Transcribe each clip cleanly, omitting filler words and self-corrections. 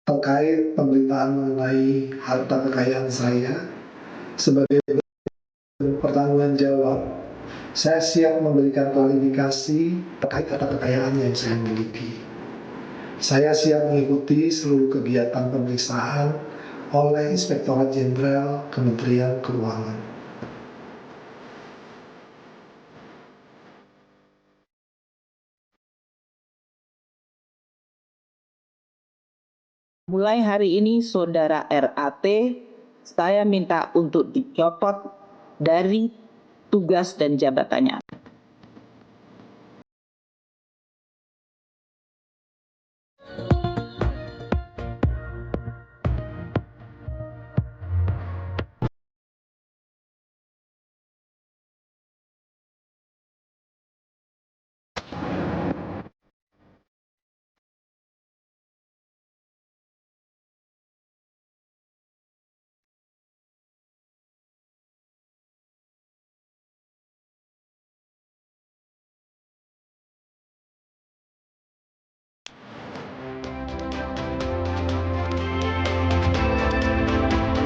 terkait pemberitaan mengenai harta kekayaan saya. Sebagai pertanggung jawab, saya siap memberikan klarifikasi terkait harta kekayaan yang saya miliki. Saya siap mengikuti seluruh kegiatan pemeriksaan oleh Inspektorat Jenderal Kementerian Keuangan. Mulai hari ini, Saudara RAT, saya minta untuk dicopot dari tugas dan jabatannya.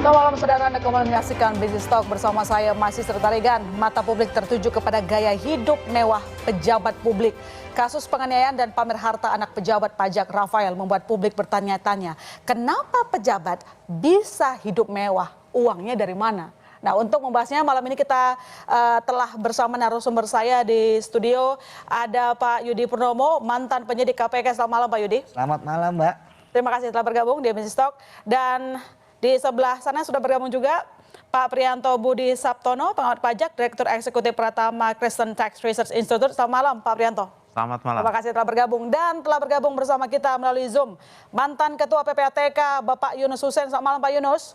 Selamat malam saudara, Anda kembali menyaksikan Business Talk bersama saya Masih Sertarigan. Mata publik tertuju kepada gaya hidup mewah pejabat publik. Kasus penganiayaan dan pamer harta anak pejabat pajak Rafael membuat publik bertanya-tanya, kenapa pejabat bisa hidup mewah? Uangnya dari mana? Nah, untuk membahasnya malam ini kita telah bersama narasumber saya di studio. Ada Pak Yudi Purnomo, mantan penyidik KPK. Selamat malam Pak Yudi. Selamat malam Mbak. Terima kasih telah bergabung di Business Talk. Dan di sebelah sana sudah bergabung juga Pak Priyanto Budi Saptono, pengamat pajak, Direktur Eksekutif Pratama Kristen Tax Research Institute. Selamat malam Pak Priyanto. Selamat malam. Terima kasih telah bergabung. Dan telah bergabung bersama kita melalui Zoom mantan Ketua PPATK Bapak Yunus Hussein. Selamat malam Pak Yunus.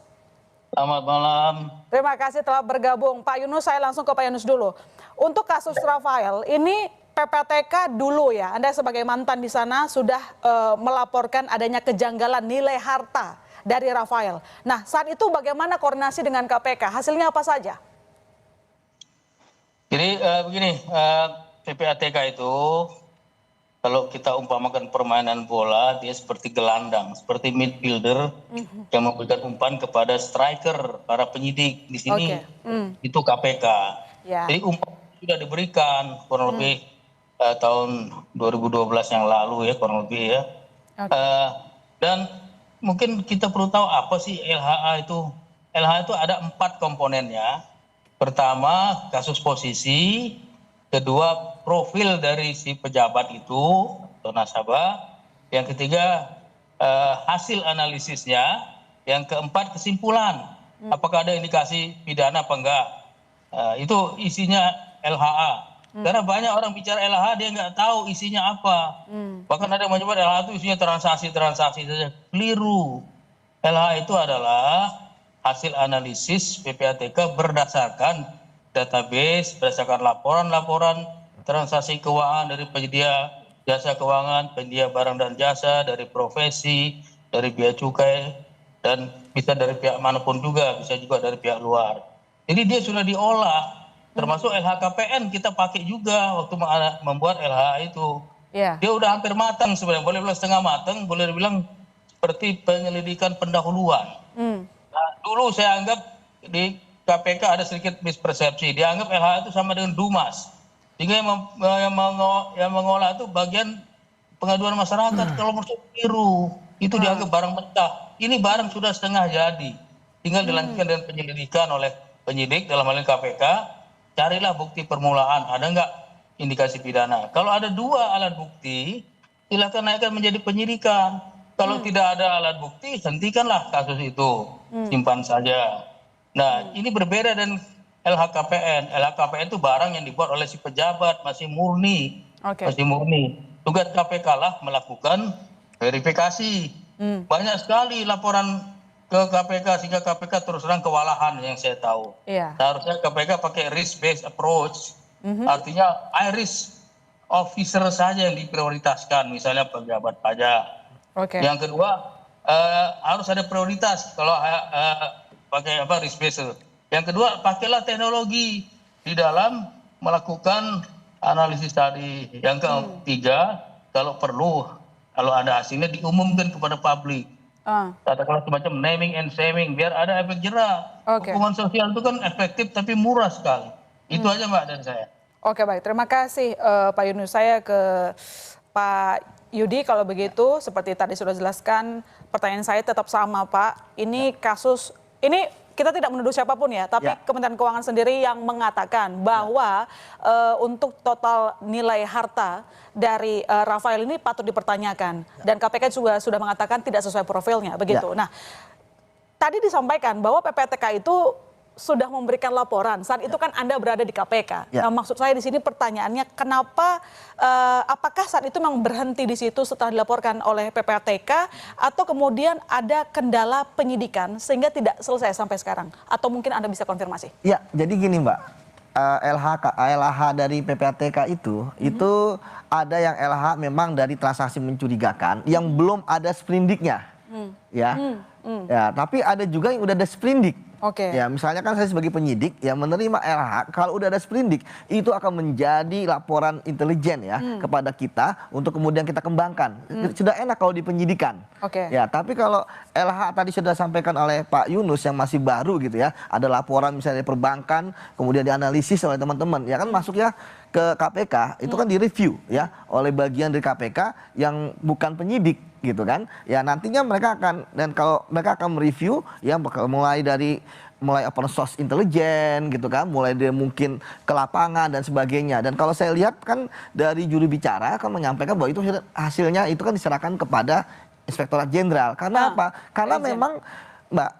Selamat malam. Terima kasih telah bergabung. Pak Yunus, saya langsung ke Pak Yunus dulu. Untuk kasus Rafael, ini PPATK dulu ya, Anda sebagai mantan di sana sudah melaporkan adanya kejanggalan nilai harta dari Rafael. Nah, saat itu bagaimana koordinasi dengan KPK? Hasilnya apa saja? Jadi begini, PPATK itu kalau kita umpamakan permainan bola, dia seperti gelandang, seperti midfielder yang memberikan umpan kepada striker, para penyidik di sini. Itu KPK. Ya. Jadi umpan sudah diberikan kurang lebih tahun 2012 yang lalu ya, kurang lebih ya. Dan mungkin kita perlu tahu apa sih LHA itu. LHA itu ada 4 komponennya. Pertama, kasus posisi. Kedua, profil dari si pejabat itu atau nasabah. Yang ketiga, hasil analisisnya. Yang keempat, kesimpulan. Apakah ada indikasi pidana apa enggak. Itu isinya LHA. Karena banyak orang bicara LHA dia nggak tahu isinya apa. Bahkan ada yang menyebut LHA itu isinya transaksi saja. Keliru. LHA itu adalah hasil analisis PPATK berdasarkan database, berdasarkan laporan-laporan transaksi keuangan dari penyedia jasa keuangan, penyedia barang dan jasa, dari profesi, dari bea cukai, dan bisa dari pihak manapun juga, bisa juga dari pihak luar. Jadi dia sudah diolah. Termasuk LHKPN kita pakai juga waktu membuat LHA itu. Dia udah hampir matang sebenarnya, boleh bilang setengah matang, boleh dibilang seperti penyelidikan pendahuluan. Nah, dulu saya anggap di KPK ada sedikit mispersepsi, dianggap LHA itu sama dengan Dumas. Sehingga yang mengolah itu bagian pengaduan masyarakat. Kalau menurut keliru, itu dianggap barang mentah. Ini barang sudah setengah jadi. Tinggal dilanjutkan dengan penyelidikan oleh penyidik dalam hal ini KPK. Carilah bukti permulaan, ada nggak indikasi pidana. Kalau ada 2 alat bukti, silakan naikkan menjadi penyidikan. Kalau tidak ada alat bukti, hentikanlah kasus itu, simpan saja. Nah, ini berbeda dengan LHKPN. LHKPN itu barang yang dibuat oleh si pejabat, masih murni. Masih murni. Tugas KPK lah melakukan verifikasi. Banyak sekali laporan ke KPK sehingga KPK terus terang kewalahan yang saya tahu. Seharusnya KPK pakai risk based approach, artinya high risk officer saja yang diprioritaskan, misalnya pejabat pajak. Yang kedua harus ada prioritas kalau pakai risk based. Yang kedua pakailah teknologi di dalam melakukan analisis tadi. Yang ketiga kalau perlu, kalau ada hasilnya diumumkan kepada publik. Katakanlah semacam naming and shaming biar ada efek jerah. Oke. Hukuman sosial itu kan efektif tapi murah sekali. Itu aja Mbak dari saya. Oke, baik, terima kasih Pak Yunus. Saya ke Pak Yudi, kalau begitu seperti tadi sudah jelaskan, pertanyaan saya tetap sama Pak. Ini kasus, ini kita tidak menuduh siapapun ya, tapi Kementerian Keuangan sendiri yang mengatakan bahwa untuk total nilai harta dari Rafael ini patut dipertanyakan. Dan KPK juga sudah mengatakan tidak sesuai profilnya, begitu. Nah, tadi disampaikan bahwa PPATK itu sudah memberikan laporan. Saat itu kan Anda berada di KPK. Nah, maksud saya di sini pertanyaannya, kenapa, apakah saat itu memang berhenti di situ setelah dilaporkan oleh PPATK, atau kemudian ada kendala penyidikan sehingga tidak selesai sampai sekarang? Atau mungkin Anda bisa konfirmasi? Ya, jadi gini Mbak, LH dari PPATK itu ada yang LH memang dari transaksi mencurigakan yang belum ada sprindiknya, ya, tapi ada juga yang udah ada sprindik. Oke. Ya, misalnya kan saya sebagai penyidik yang menerima LH, kalau udah ada sprindik itu akan menjadi laporan intelijen ya kepada kita untuk kemudian kita kembangkan. Sudah enak kalau di penyidikan. Oke. Ya, tapi kalau LH tadi sudah sampaikan oleh Pak Yunus yang masih baru gitu ya, ada laporan misalnya perbankan, kemudian dianalisis oleh teman-teman, ya kan masuk ya ke KPK, itu kan direview ya oleh bagian dari KPK yang bukan penyidik gitu kan. Ya nantinya mereka akan, dan kalau mereka akan mereview ya mulai open source intelijen gitu kan, mulai dari mungkin ke lapangan dan sebagainya. Dan kalau saya lihat kan dari juru bicara akan menyampaikan bahwa itu hasilnya itu kan diserahkan kepada Inspektorat Jenderal. Karena apa? Karena memang Mbak,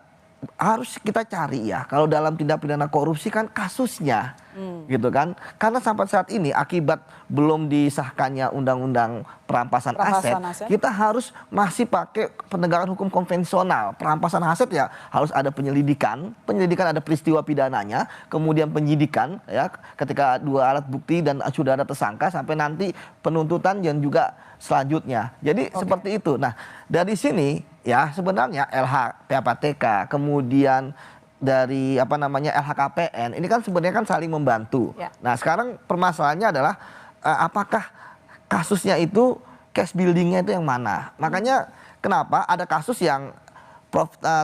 harus kita cari ya, kalau dalam tindak pidana korupsi kan kasusnya gitu kan. Karena sampai saat ini akibat belum disahkannya undang-undang perampasan aset, kita harus masih pakai penegakan hukum konvensional. Perampasan aset ya harus ada penyelidikan ada peristiwa pidananya, kemudian penyidikan ya ketika dua alat bukti dan sudah ada tersangka sampai nanti penuntutan dan juga selanjutnya. Jadi seperti itu. Nah, dari sini ya sebenarnya LH PPATK kemudian dari LHKPN ini kan sebenarnya kan saling membantu. Nah, sekarang permasalahannya adalah apakah kasusnya itu cash buildingnya itu yang mana? Makanya kenapa ada kasus yang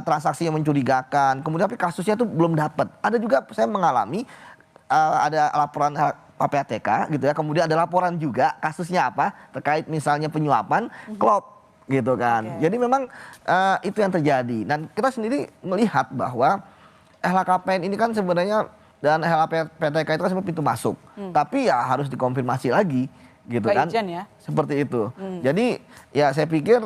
transaksi yang mencurigakan, kemudian tapi kasusnya itu belum dapat. Ada juga saya mengalami ada laporan PPATK gitu ya, kemudian ada laporan juga kasusnya apa terkait misalnya penyuapan klop gitu kan. Jadi memang itu yang terjadi. Dan kita sendiri melihat bahwa LHKPN ini kan sebenarnya dan LHPTK itu kan sebenarnya pintu masuk. Tapi ya harus dikonfirmasi lagi gitu kan. Seperti itu. Jadi ya saya pikir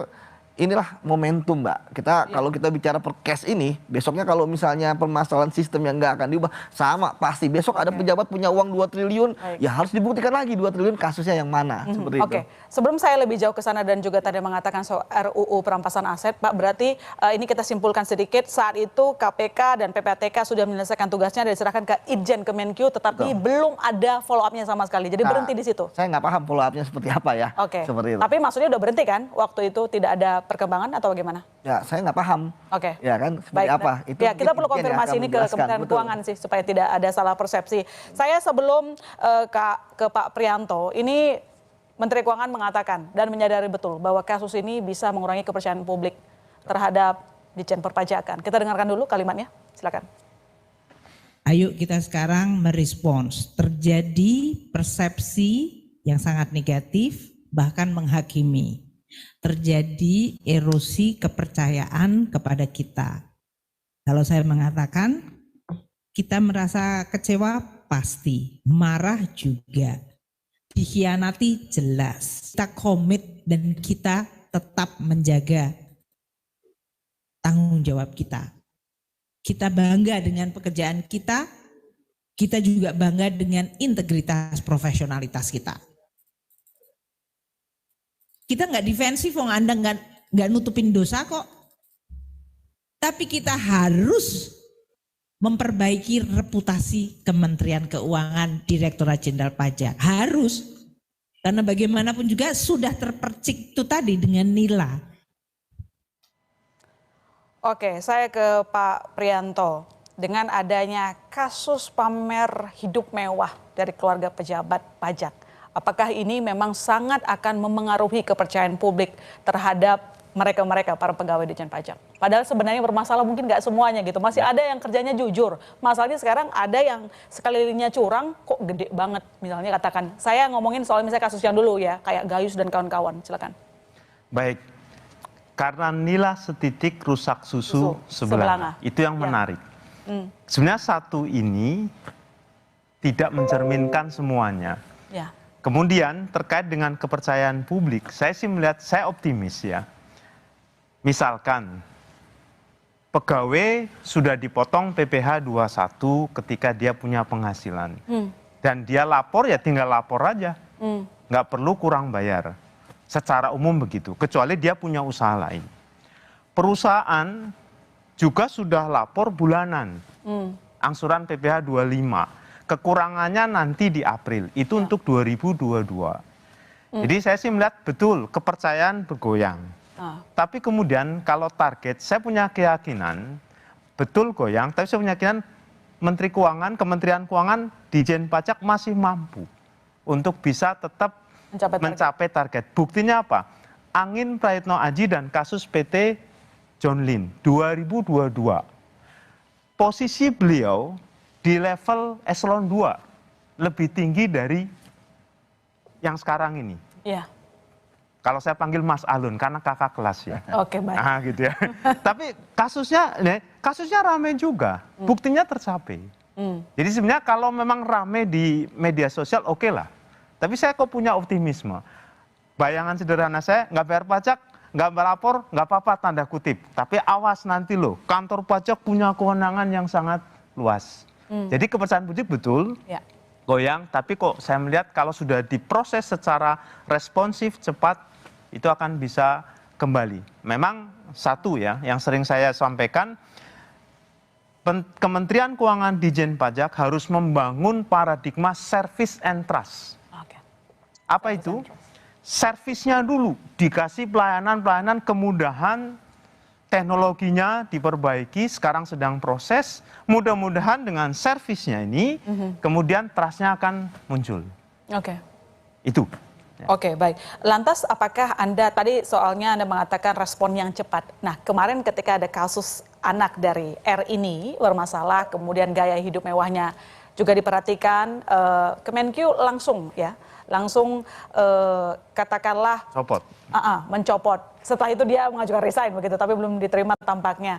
inilah momentum Mbak. Kalau kita bicara per case ini, besoknya kalau misalnya permasalahan sistem yang nggak akan diubah, sama pasti besok ada pejabat punya uang 2 triliun, ya harus dibuktikan lagi 2 triliun kasusnya yang mana. Seperti itu. Sebelum saya lebih jauh ke sana dan juga tadi mengatakan soal RUU perampasan aset, Pak, berarti ini kita simpulkan sedikit, saat itu KPK dan PPATK sudah menyelesaikan tugasnya dan diserahkan ke Itjen Kemenkyu, tetapi belum ada follow up-nya sama sekali. Jadi berhenti di situ. Saya nggak paham follow up-nya seperti apa ya. Seperti itu. Tapi maksudnya udah berhenti kan? Waktu itu tidak ada perkembangan atau bagaimana? Ya, saya nggak paham. Ya kan, seperti apa? Itu ya, kita perlu konfirmasi ini ke Kementerian Keuangan sih, supaya tidak ada salah persepsi. Saya sebelum ke Pak Prianto, ini Menteri Keuangan mengatakan dan menyadari betul bahwa kasus ini bisa mengurangi kepercayaan publik terhadap Ditjen Perpajakan. Kita dengarkan dulu kalimatnya, silakan. Ayo kita sekarang merespons. Terjadi persepsi yang sangat negatif, bahkan menghakimi. Terjadi erosi kepercayaan kepada kita. Kalau saya mengatakan kita merasa kecewa pasti, marah juga, dikhianati jelas. Kita komit dan kita tetap menjaga tanggung jawab kita. Kita bangga dengan pekerjaan kita, kita juga bangga dengan integritas profesionalitas kita. Kita nggak defensif, Anda nggak nutupin dosa kok. Tapi kita harus memperbaiki reputasi Kementerian Keuangan, Direktorat Jenderal Pajak. Harus. Karena bagaimanapun juga sudah terpercik itu tadi dengan nila. Oke, saya ke Pak Prianto. Dengan adanya kasus pamer hidup mewah dari keluarga pejabat pajak, apakah ini memang sangat akan memengaruhi kepercayaan publik terhadap mereka para pegawai Ditjen Pajak. Padahal sebenarnya bermasalah mungkin nggak semuanya gitu. Masih ada yang kerjanya jujur. Masalahnya sekarang ada yang sekelilinnya curang kok gede banget. Misalnya katakan, saya ngomongin soal misalnya kasus yang dulu ya, kayak Gayus dan kawan-kawan. Silakan. Baik, karena nila setitik rusak susu sebelanga. Itu yang menarik. Sebenarnya satu ini tidak mencerminkan semuanya. Ya. Kemudian terkait dengan kepercayaan publik, saya sih melihat, saya optimis ya. Misalkan pegawai sudah dipotong PPh 21 ketika dia punya penghasilan. Dan dia lapor ya tinggal lapor aja. Nggak perlu kurang bayar. Secara umum begitu, kecuali dia punya usaha lain. Perusahaan juga sudah lapor bulanan. Angsuran PPh 25. Kekurangannya nanti di April. Itu untuk 2022. Jadi saya sih melihat betul kepercayaan bergoyang. Tapi kemudian kalau target, saya punya keyakinan betul goyang, tapi saya punya keyakinan Menteri Keuangan, Kementerian Keuangan, Ditjen Pajak masih mampu untuk bisa tetap mencapai target. Buktinya apa? Angin Praitno Aji dan kasus PT John Lynn 2022. Posisi beliau di level eselon 2 lebih tinggi dari yang sekarang ini. Iya. Kalau saya panggil Mas Alun karena kakak kelas ya. Oke, baik. Nah, gitu ya. Tapi kasusnya rame juga. Buktinya tercapai. Jadi sebenarnya kalau memang rame di media sosial oke lah. Tapi saya kok punya optimisme. Bayangan sederhana saya, nggak bayar pajak, nggak melapor, nggak apa-apa tanda kutip. Tapi awas nanti loh, kantor pajak punya kewenangan yang sangat luas. Jadi kepercayaan publik betul. Ya. Goyang, tapi kok saya melihat kalau sudah diproses secara responsif, cepat, itu akan bisa kembali. Memang satu ya, yang sering saya sampaikan, Kementerian Keuangan Ditjen Pajak harus membangun paradigma service and trust. Oke. Apa itu? Servisnya dulu, dikasih pelayanan-pelayanan, kemudahan, teknologinya diperbaiki, sekarang sedang proses. Mudah-mudahan dengan servisnya ini, kemudian trust-nya akan muncul. Oke. Itu. Oke, baik. Lantas apakah Anda, tadi soalnya Anda mengatakan respon yang cepat. Nah, kemarin ketika ada kasus anak dari R ini bermasalah, kemudian gaya hidup mewahnya juga diperhatikan, Kemenkyu langsung katakanlah mencopot. Setelah itu dia mengajukan resign begitu, tapi belum diterima tampaknya.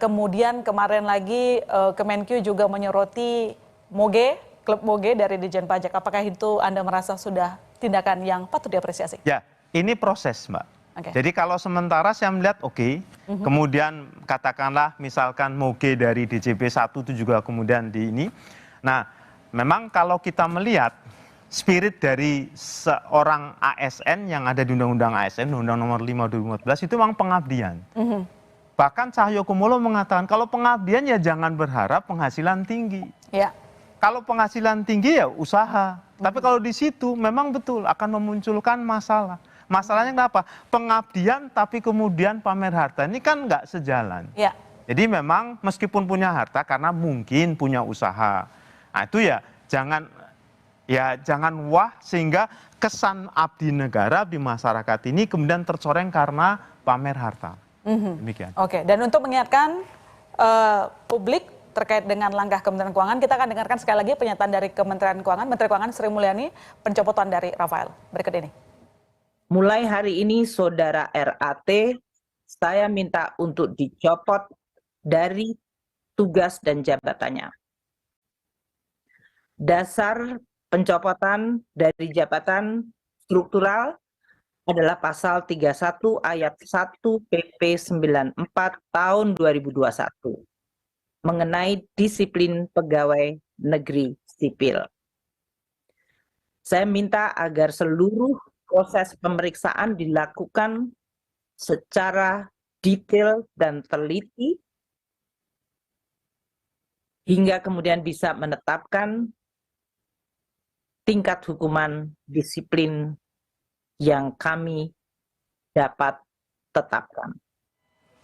Kemudian kemarin lagi Kemenkyu juga menyoroti Moge, klub Moge dari Ditjen Pajak. Apakah itu Anda merasa sudah tindakan yang patut diapresiasi? Ya, ini proses, Mbak. Okay. Jadi kalau sementara saya melihat oke, kemudian katakanlah misalkan Moge dari DJP 1 itu juga kemudian di ini. Nah, memang kalau kita melihat spirit dari seorang ASN yang ada di Undang-Undang ASN, Undang Nomor 5 2014 itu memang pengabdian. Bahkan Cahyokumolo mengatakan kalau pengabdian ya jangan berharap penghasilan tinggi. Ya. Kalau penghasilan tinggi ya usaha. Tapi kalau di situ memang betul akan memunculkan masalah. Masalahnya kenapa? Pengabdian tapi kemudian pamer harta. Ini kan nggak sejalan. Ya. Jadi memang meskipun punya harta karena mungkin punya usaha. Nah itu ya jangan wah sehingga kesan abdi negara di masyarakat ini kemudian tercoreng karena pamer harta. Demikian. Oke, dan untuk mengingatkan publik terkait dengan langkah Kementerian Keuangan, kita akan dengarkan sekali lagi pernyataan dari Kementerian Keuangan, Menteri Keuangan Sri Mulyani, pencopotan dari Rafael. Berikut ini. Mulai hari ini Saudara RAT, saya minta untuk dicopot dari tugas dan jabatannya. Dasar pencopotan dari jabatan struktural adalah pasal 31 ayat 1 PP 94 tahun 2021 mengenai disiplin pegawai negeri sipil. Saya minta agar seluruh proses pemeriksaan dilakukan secara detail dan teliti hingga kemudian bisa menetapkan tingkat hukuman disiplin yang kami dapat tetapkan.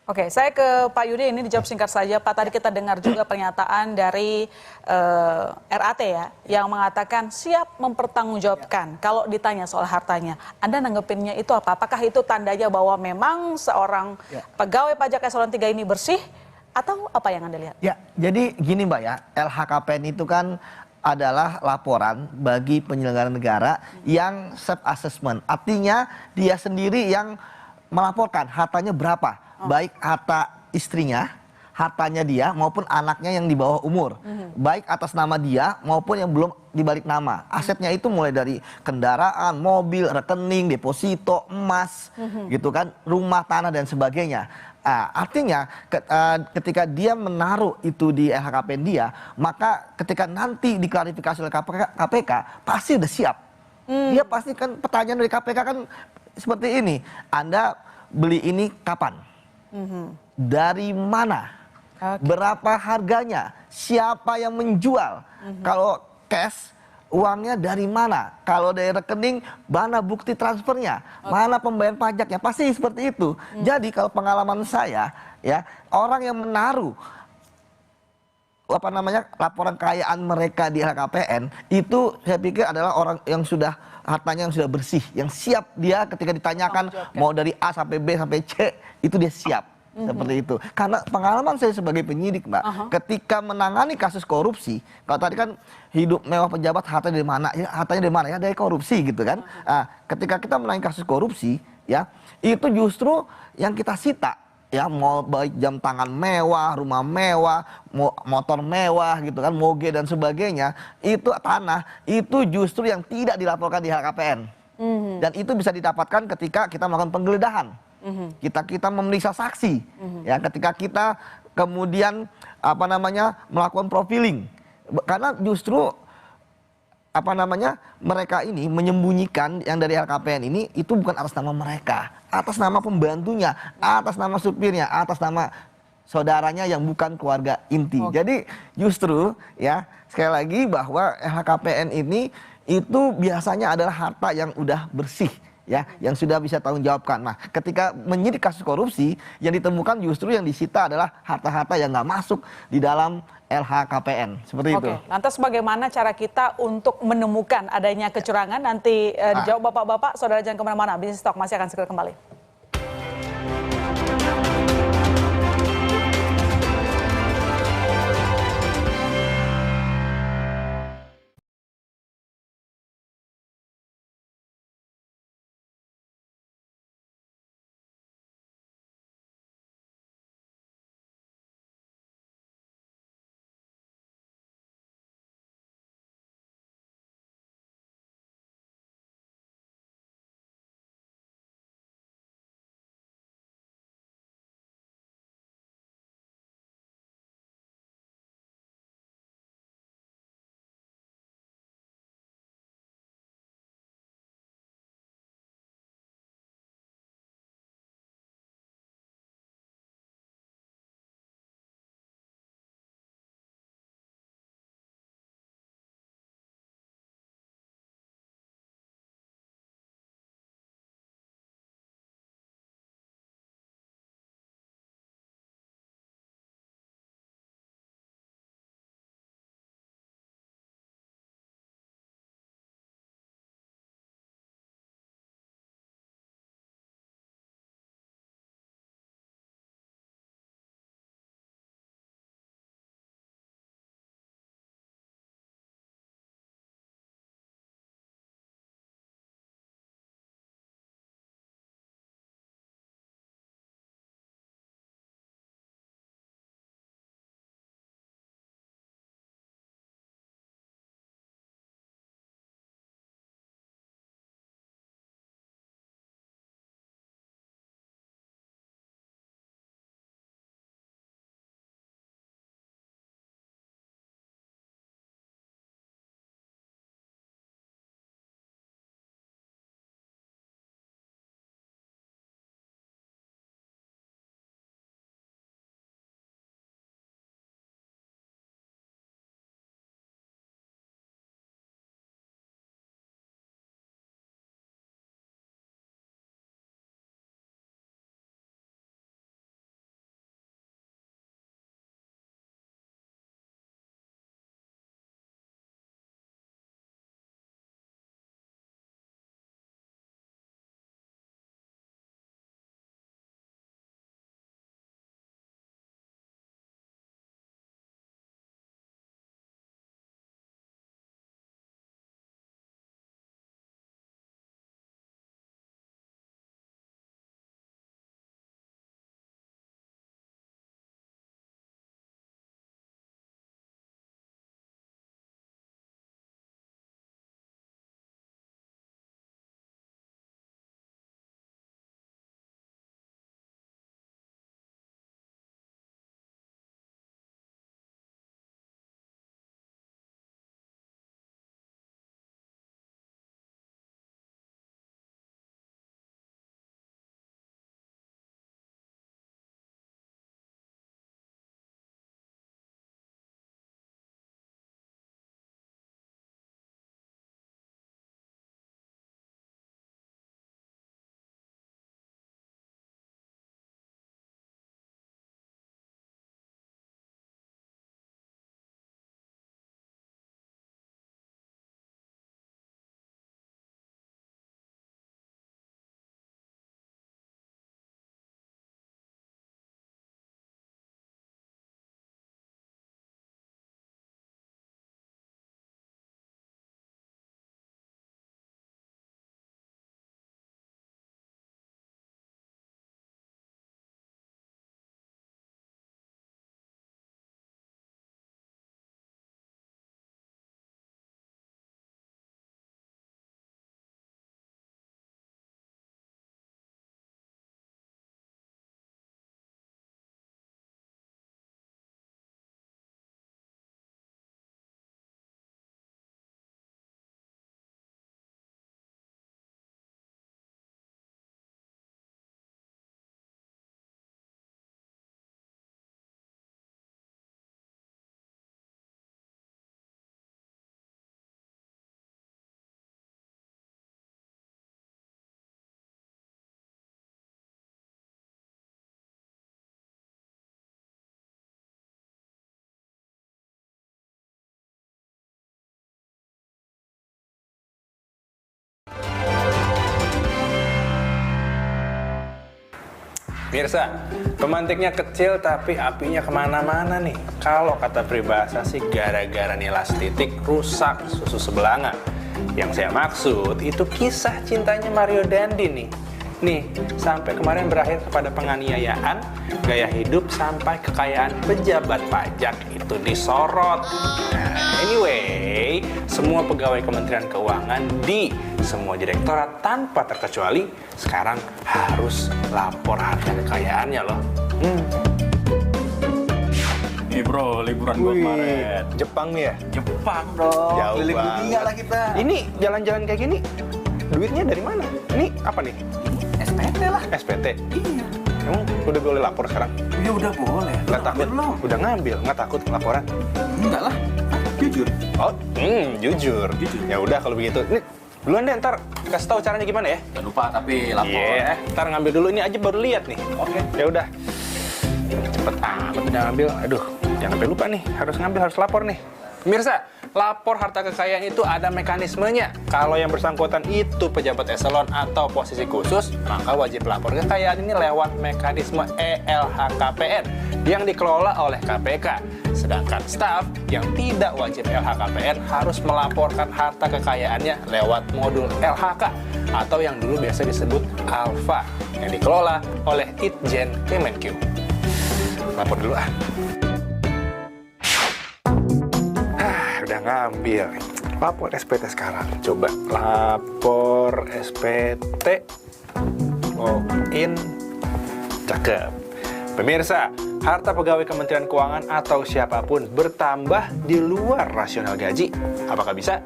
Oke, saya ke Pak Yudi, ini dijawab singkat saja. Pak, tadi kita dengar juga pernyataan dari RAT ya, yang mengatakan siap mempertanggungjawabkan kalau ditanya soal hartanya. Anda nanggepinnya itu apa? Apakah itu tandanya bahwa memang seorang pegawai pajak eselon 3 ini bersih, atau apa yang Anda lihat? Ya, jadi gini Mbak ya, LHKPN itu kan adalah laporan bagi penyelenggara negara yang self-assessment. Artinya dia sendiri yang melaporkan hartanya berapa. Baik harta istrinya, hartanya dia maupun anaknya yang di bawah umur. Baik atas nama dia maupun yang belum dibalik nama. Asetnya itu mulai dari kendaraan, mobil, rekening, deposito, emas, gitu kan, rumah, tanah dan sebagainya. Artinya ketika dia menaruh itu di LHKPN dia, maka ketika nanti diklarifikasi oleh KPK pasti udah siap. Dia pasti kan pertanyaan dari KPK kan seperti ini. Anda beli ini kapan? Dari mana? Berapa harganya? Siapa yang menjual? Kalau cash, uangnya dari mana? Kalau dari rekening, mana bukti transfernya? Mana pembayaran pajaknya? Pasti seperti itu. Jadi kalau pengalaman saya, ya orang yang menaruh laporan kekayaan mereka di LHKPN itu saya pikir adalah orang yang sudah hartanya yang sudah bersih, yang siap dia ketika ditanyakan mau dari A sampai B sampai C itu dia siap. Seperti itu. Karena pengalaman saya sebagai penyidik, Mbak, ketika menangani kasus korupsi, kalau tadi kan hidup mewah pejabat hartanya dari mana? Ya, hartanya dari mana? Ya dari korupsi gitu kan. Ketika kita menangani kasus korupsi, ya itu justru yang kita sita. Ya, mau baik jam tangan mewah, rumah mewah, motor mewah gitu kan, moge dan sebagainya, itu tanah, itu justru yang tidak dilaporkan di LHKPN. Dan itu bisa didapatkan ketika kita melakukan penggeledahan. Kita memeriksa saksi. Ya, ketika kita kemudian melakukan profiling. Karena justru mereka ini menyembunyikan yang dari LHKPN ini itu bukan atas nama mereka, atas nama pembantunya, atas nama supirnya, atas nama saudaranya yang bukan keluarga inti. Jadi justru ya sekali lagi bahwa LHKPN ini itu biasanya adalah harta yang udah bersih, ya, yang sudah bisa tanggung jawabkan. Nah, ketika menyidik kasus korupsi, yang ditemukan justru yang disita adalah harta-harta yang nggak masuk di dalam LHKPN, seperti itu. Lantas bagaimana cara kita untuk menemukan adanya kecurangan? Nanti dijawab Bapak-Bapak, saudara jangan kemana-mana. Business Talk masih akan segera kembali. Mirsa, pemantiknya kecil tapi apinya kemana-mana nih. Kalau kata peribahasa sih gara-gara nilas titik rusak susu sebelanga. Yang saya maksud itu kisah cintanya Mario Dandi nih. Nih, sampai kemarin berakhir kepada penganiayaan, gaya hidup sampai kekayaan pejabat pajak itu disorot. Nah, anyway, semua pegawai Kementerian Keuangan di semua direktorat tanpa terkecuali sekarang harus lapor harta kekayaannya loh. Nih bro, liburan gua kemarin. Jepang nih ya? Jepang dong. Jauh Keliling banget. dunia lah kita. Ini jalan-jalan kayak gini, duitnya dari mana? Ini apa nih? SPT lah. SPT? Iya. Emang udah boleh lapor sekarang? Ya udah boleh. Nggak takut? Belum. Udah ngambil, nggak takut laporan? Enggak lah. Jujur. Oh, jujur. Jujur. Ya udah kalau begitu. Ini duluan deh, ntar kasih tahu caranya gimana ya? Jangan lupa tapi lapor Iya, ntar ngambil dulu, ini aja baru lihat nih. Oke. Ya udah. Cepet amat udah ngambil. Aduh, jangan sampai lupa nih. Harus ngambil, harus lapor nih. Pemirsa, lapor harta kekayaan itu ada mekanismenya. Kalau yang bersangkutan itu pejabat eselon atau posisi khusus, maka wajib lapor kekayaan ini lewat mekanisme ELHKPN yang dikelola oleh KPK. Sedangkan staf yang tidak wajib LHKPN harus melaporkan harta kekayaannya lewat modul LHK atau yang dulu biasa disebut Alfa yang dikelola oleh Itjen Kemenq. Lapor dulu ah. Udah ngambil. Lapor SPT sekarang. Coba lapor SPT. Login. Cakep. Pemirsa, harta pegawai Kementerian Keuangan atau siapapun bertambah di luar rasional gaji. Apakah bisa?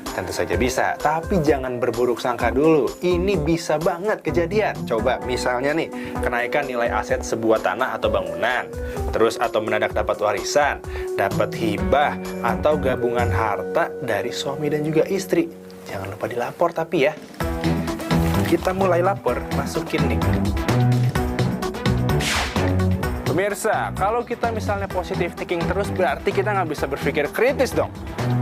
Tentu saja bisa, tapi jangan berburuk sangka dulu. Ini bisa banget kejadian. Coba misalnya nih, kenaikan nilai aset sebuah tanah atau bangunan, terus atau mendadak dapat warisan, dapat hibah, atau gabungan harta dari suami dan juga istri. Jangan lupa dilapor tapi ya. Kita mulai lapor, masukin nih. Pemirsa, kalau kita misalnya positive thinking terus berarti kita nggak bisa berpikir kritis dong.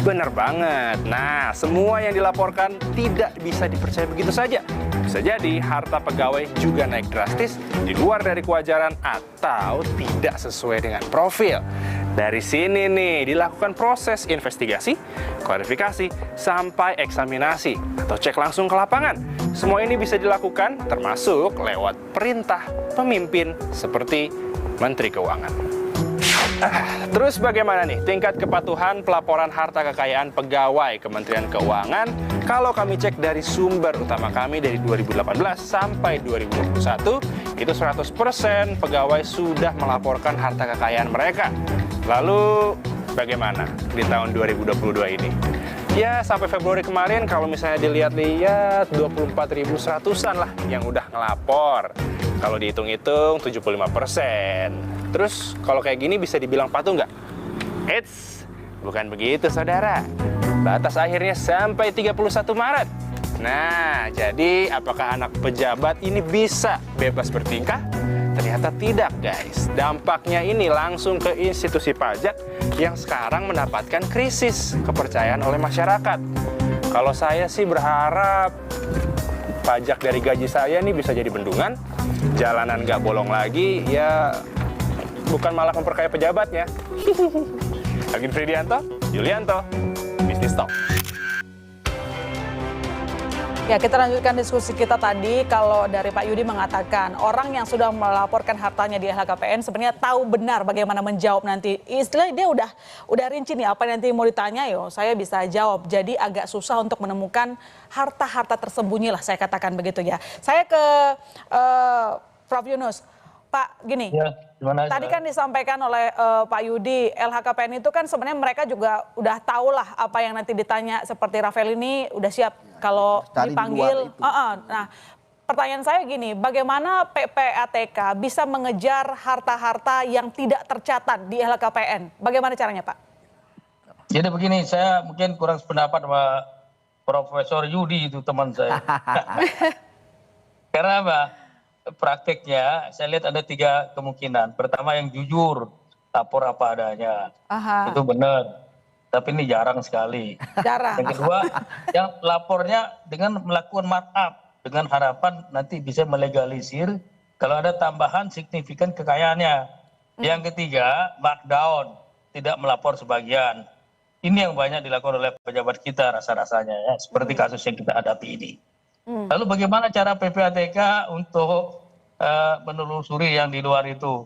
Bener banget. Nah, semua yang dilaporkan tidak bisa dipercaya begitu saja. Bisa jadi harta pegawai juga naik drastis di luar dari kewajaran atau tidak sesuai dengan profil. Dari sini nih dilakukan proses investigasi, klarifikasi, sampai eksaminasi atau cek langsung ke lapangan. Semua ini bisa dilakukan termasuk lewat perintah pemimpin seperti Menteri Keuangan. Terus bagaimana nih tingkat kepatuhan pelaporan harta kekayaan pegawai Kementerian Keuangan? Kalau kami cek dari sumber utama kami dari 2018 sampai 2021, itu 100% pegawai sudah melaporkan harta kekayaan mereka. Lalu bagaimana di tahun 2022 ini? Ya sampai Februari kemarin kalau misalnya dilihat-lihat 24.100-an lah yang udah ngelapor. Kalau dihitung-hitung 75%. Terus kalau kayak gini bisa dibilang patuh nggak? Eits, bukan begitu saudara. Batas akhirnya sampai 31 Maret. Nah, jadi apakah anak pejabat ini bisa bebas bertingkah? Ternyata tidak guys. Dampaknya ini langsung ke institusi pajak yang sekarang mendapatkan krisis kepercayaan oleh masyarakat. Kalau saya sih berharap pajak dari gaji saya nih bisa jadi bendungan, jalanan nggak bolong lagi, ya bukan malah memperkaya pejabatnya. Agin Fridianto, Yulianto, Bisnis Talk. Ya, kita lanjutkan diskusi kita tadi. Kalau dari Pak Yudi mengatakan orang yang sudah melaporkan hartanya di LHKPN sebenarnya tahu benar bagaimana menjawab nanti. Istilahnya dia udah rinci nih apa nanti mau ditanya, yo saya bisa jawab. Jadi agak susah untuk menemukan harta-harta tersembunyi lah, saya katakan begitu ya. Saya ke Prof Yunus. Pak, gini, Ya, gimana, tadi kan disampaikan oleh Pak Yudi, LHKPN itu kan sebenarnya mereka juga udah tahu lah apa yang nanti ditanya, seperti Rafael ini udah siap kalau Tadi di dipanggil. luar itu. Nah, pertanyaan saya gini, bagaimana PPATK bisa mengejar harta-harta yang tidak tercatat di LHKPN? Bagaimana caranya, Pak? Jadi begini, saya mungkin kurang sependapat sama Profesor Yudi itu teman saya. Karena apa? Prakteknya saya lihat ada 3 kemungkinan. Pertama yang jujur, lapor apa adanya. Aha. Itu benar. Tapi ini jarang sekali. Jarang. Yang kedua, yang lapornya dengan melakukan markup dengan harapan nanti bisa melegalisir kalau ada tambahan signifikan kekayaannya. Yang ketiga, markdown, tidak melapor sebagian. Ini yang banyak dilakukan oleh pejabat kita rasa-rasanya ya, seperti kasus yang kita hadapi ini. Lalu bagaimana cara PPATK untuk menelusuri yang di luar itu?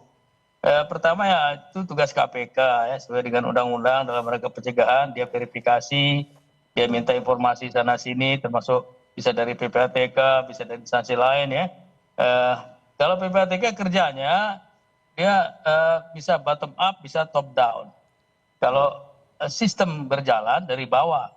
Pertama ya itu tugas KPK ya, sesuai dengan undang-undang dalam rangka pencegahan, dia verifikasi, dia minta informasi sana sini, termasuk bisa dari PPATK, bisa dari instansi lain ya. Kalau PPATK kerjanya dia bisa bottom up, bisa top down. Kalau sistem berjalan dari bawah,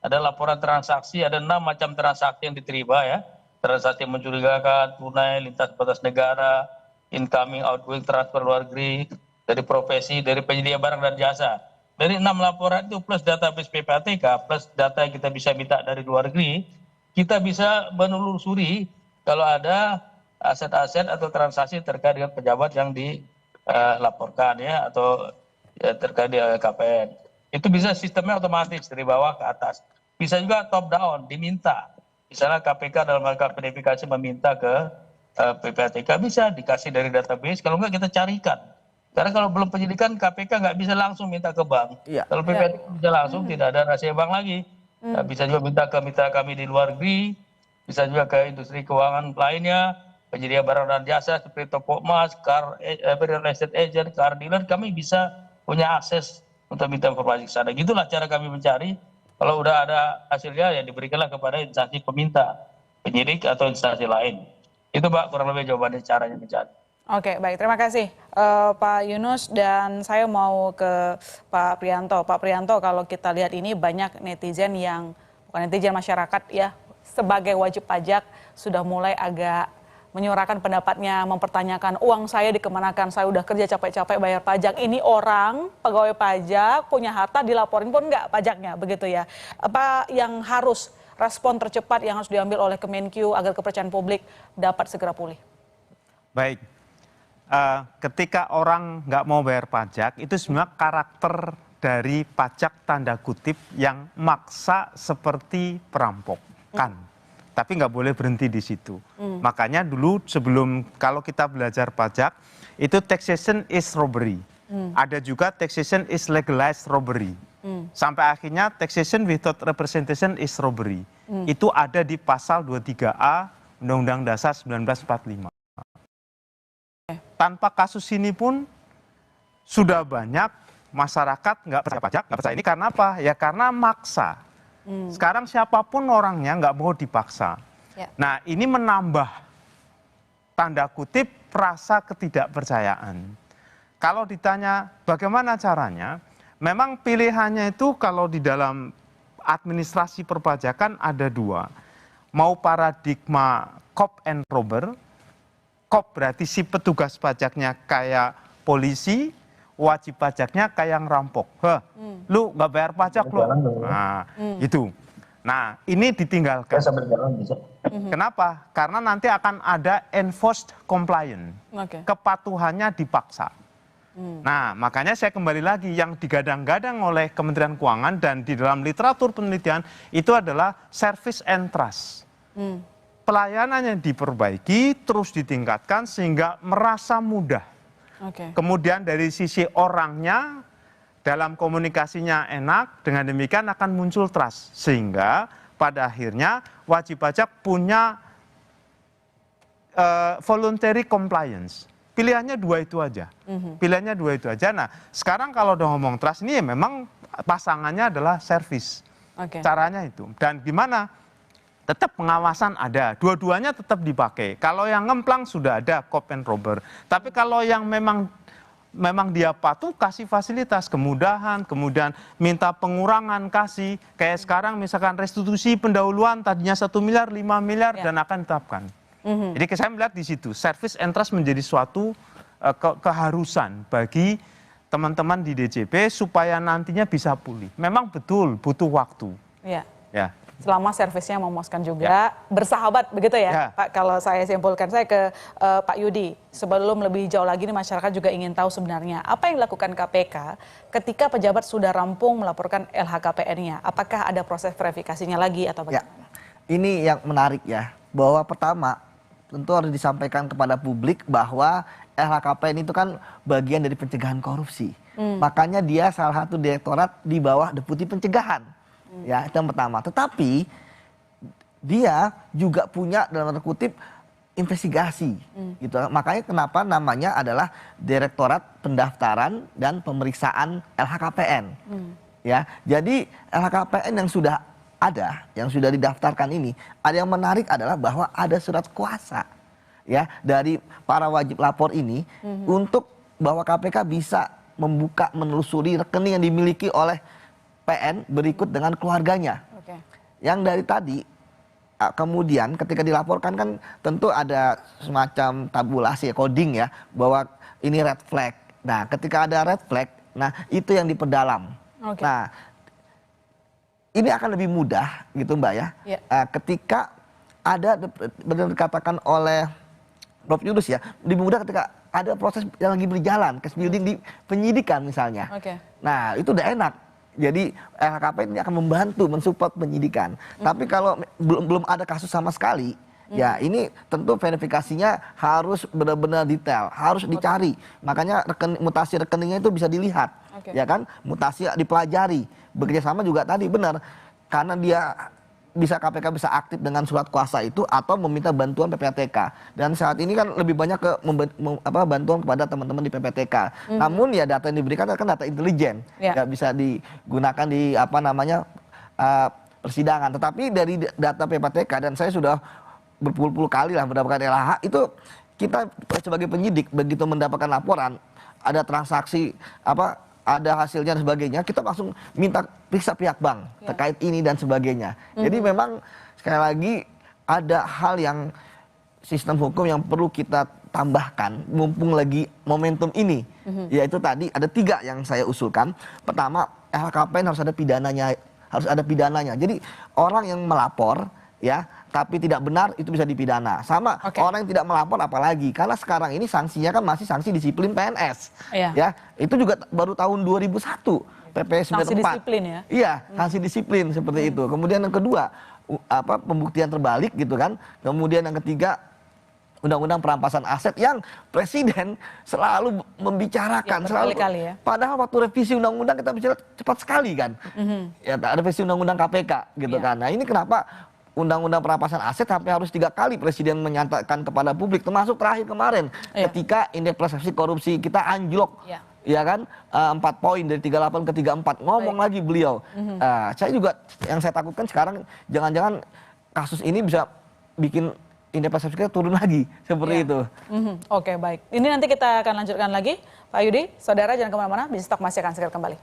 ada laporan transaksi, ada 6 macam transaksi yang diterima ya. Transaksi mencurigakan, tunai, lintas batas negara, incoming, outgoing, transfer luar negeri, dari profesi, dari penyedia barang dan jasa. Dari 6 laporan itu plus database PPATK, plus data yang kita bisa minta dari luar negeri, kita bisa menelusuri kalau ada aset-aset atau transaksi terkait dengan pejabat yang dilaporkan ya, atau ya, terkait dengan KPN. Itu bisa sistemnya otomatis dari bawah ke atas. Bisa juga top down, diminta. Misalnya KPK dalam rangka verifikasi meminta ke PPATK, bisa dikasih dari database, kalau enggak kita carikan. Karena kalau belum penyidikan, KPK nggak bisa langsung minta ke bank. Kalau PPATK bisa langsung, tidak ada rahasia bank lagi. Bisa juga minta ke mitra kami di luar negeri, bisa juga ke industri keuangan lainnya, penyedia barang dan jasa seperti toko emas, real estate agent, car dealer, kami bisa punya akses untuk minta informasi ke sana. Gitulah cara kami mencari. Kalau udah ada hasilnya ya diberikanlah kepada instansi peminta, penyidik atau instansi lain. Itu Pak kurang lebih jawabannya caranya mencari. Oke, baik. Terima kasih Pak Yunus, dan saya mau ke Pak Priyanto. Pak Priyanto, kalau kita lihat ini banyak netizen yang, bukan netizen, masyarakat ya, sebagai wajib pajak sudah mulai agak menyuarakan pendapatnya, mempertanyakan uang saya dikemanakan, saya udah kerja capek-capek bayar pajak, ini orang pegawai pajak punya harta dilaporin pun enggak pajaknya, begitu ya. Apa yang harus respon tercepat yang harus diambil oleh Kemenkyu agar kepercayaan publik dapat segera pulih? Baik, ketika orang nggak mau bayar pajak, itu sebenarnya karakter dari pajak tanda kutip yang maksa seperti perampokan. Tapi nggak boleh berhenti di situ. Makanya dulu sebelum, kalau kita belajar pajak, itu taxation is robbery. Ada juga taxation is legalized robbery. Sampai akhirnya taxation without representation is robbery. Itu ada di pasal 23A Undang-Undang Dasar 1945. Tanpa kasus ini pun sudah banyak masyarakat nggak percaya pajak, nggak percaya ini karena apa? Ya karena maksa. Sekarang siapapun orangnya nggak mau dipaksa. Nah ini menambah tanda kutip rasa ketidakpercayaan. Kalau ditanya bagaimana caranya, memang pilihannya itu kalau di dalam administrasi perpajakan ada dua. Mau paradigma cop and robber, cop berarti si petugas pajaknya kayak polisi, wajib pajaknya kayak ngerampok. Lu nggak bayar pajak lu. Nah, itu. Nah, ini ditinggalkan. Kenapa? Karena nanti akan ada enforced compliance. Kepatuhannya dipaksa. Nah, makanya saya kembali lagi yang digadang-gadang oleh Kementerian Keuangan dan di dalam literatur penelitian itu adalah service and trust. Pelayanannya diperbaiki, terus ditingkatkan sehingga merasa mudah. Kemudian dari sisi orangnya, dalam komunikasinya enak, dengan demikian akan muncul trust. Sehingga pada akhirnya wajib pajak punya voluntary compliance. Pilihannya dua itu aja. Pilihannya dua itu aja. Nah sekarang kalau udah ngomong trust ini ya memang pasangannya adalah service. Caranya itu. Dan gimana? Tetap pengawasan ada, dua-duanya tetap dipakai. Kalau yang ngemplang sudah ada cop and robber. Tapi kalau yang memang dia patuh, kasih fasilitas, kemudahan, kemudian minta pengurangan, kasih. Kayak sekarang misalkan restitusi pendahuluan tadinya 1 miliar, 5 miliar dan akan ditetapkan. Jadi saya melihat di situ, service and trust menjadi suatu keharusan bagi teman-teman di DJP supaya nantinya bisa pulih. Memang betul butuh waktu. Ya. Selama servisnya memuaskan juga, bersahabat begitu ya Pak. Kalau saya simpulkan, saya ke Pak Yudi. Sebelum lebih jauh lagi nih, masyarakat juga ingin tahu sebenarnya apa yang dilakukan KPK ketika pejabat sudah rampung melaporkan LHKPN-nya. Apakah ada proses verifikasinya lagi atau bagaimana? Ini yang menarik ya, bahwa pertama tentu harus disampaikan kepada publik bahwa LHKPN itu kan bagian dari pencegahan korupsi. Makanya dia salah satu direktorat di bawah Deputi Pencegahan. Ya, itu yang pertama. Tetapi dia juga punya dalam tanda kutip investigasi gitu. Makanya kenapa namanya adalah Direktorat Pendaftaran dan Pemeriksaan LHKPN. Ya, jadi LHKPN yang sudah ada, yang sudah didaftarkan ini, ada yang menarik adalah bahwa ada surat kuasa ya dari para wajib lapor ini untuk bahwa KPK bisa membuka menelusuri rekening yang dimiliki oleh PN berikut dengan keluarganya. Yang dari tadi kemudian ketika dilaporkan kan tentu ada semacam tabulasi coding ya bahwa ini red flag. Nah, ketika ada red flag, nah itu yang diperdalam. Nah, ini akan lebih mudah gitu Mbak ya. Ketika ada benar dikatakan oleh Prof Yunus ya, lebih mudah ketika ada proses yang lagi berjalan, case building di penyidikan misalnya. Nah, itu udah enak. Jadi LHKPN ini akan membantu mensupport penyidikan. Tapi kalau belum ada kasus sama sekali, ya ini tentu verifikasinya harus benar-benar detail, harus dicari. Makanya mutasi rekeningnya itu bisa dilihat, ya kan? Mutasi dipelajari. Bekerja sama juga tadi benar, karena dia KPK bisa aktif dengan surat kuasa itu atau meminta bantuan PPATK. Dan saat ini kan lebih banyak ke bantuan kepada teman-teman di PPATK. Namun ya data yang diberikan kan data intelijen, ya bisa digunakan di persidangan. Tetapi dari data PPATK dan saya sudah berpuluh-puluh kali lah mendapatkan LH itu, kita sebagai penyidik begitu mendapatkan laporan ada transaksi ada hasilnya dan sebagainya, kita langsung minta periksa pihak bank terkait ini dan sebagainya. Jadi memang sekali lagi ada hal yang sistem hukum yang perlu kita tambahkan mumpung lagi momentum ini. Yaitu tadi ada 3 yang saya usulkan. Pertama, LHKPN harus ada pidananya. Jadi orang yang melapor ya tapi tidak benar itu bisa dipidana. Sama orang yang tidak melapor apalagi, karena sekarang ini sanksinya kan masih sanksi disiplin PNS. Ya, itu juga baru tahun 2001 PP 94. Sanksi disiplin ya. Iya, sanksi disiplin seperti itu. Kemudian yang kedua, pembuktian terbalik gitu kan. Kemudian yang ketiga, undang-undang perampasan aset yang presiden selalu membicarakan berkali-kali ya. Padahal waktu revisi undang-undang kita bicara cepat sekali kan. Ya, ada revisi undang-undang KPK gitu kan. Nah, ini kenapa undang-undang perampasan aset sampai harus 3 kali presiden menyatakan kepada publik, termasuk terakhir kemarin ketika indeks persepsi korupsi kita anjlok, ya kan 4 poin dari 38 ke 34, ngomong lagi beliau. Saya juga yang saya takutkan sekarang jangan-jangan kasus ini bisa bikin indeks persepsi kita turun lagi seperti itu. Oke, baik. Ini nanti kita akan lanjutkan lagi, Pak Yudi. Saudara jangan kemana-mana, Business Talk masih akan segera kembali.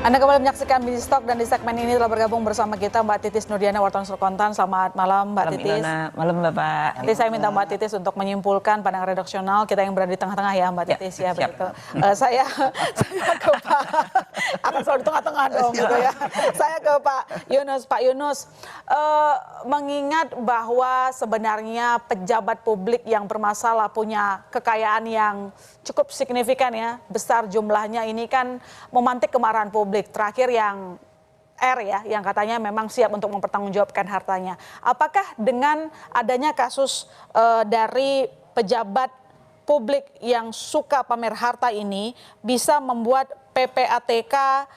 Anda kembali menyaksikan Busy Talk dan di segmen ini telah bergabung bersama kita Mbak Titis Nurdiana, wartawan Sulkontan. Selamat malam Mbak Titis. Malam Bapak. Nanti saya minta Mbak Titis untuk menyimpulkan pandangan redaksional kita yang berada di tengah-tengah ya Mbak Titis ya begitu. Saya ke Pak, akan selalu di tengah-tengah dong gitu ya. Saya ke Pak Yunus. Pak Yunus, mengingat bahwa sebenarnya pejabat publik yang bermasalah punya kekayaan yang cukup signifikan ya, besar jumlahnya, ini kan memantik kemarahan publik. Terakhir yang R ya, yang katanya memang siap untuk mempertanggungjawabkan hartanya. Apakah dengan adanya kasus dari pejabat publik yang suka pamer harta ini bisa membuat PPATK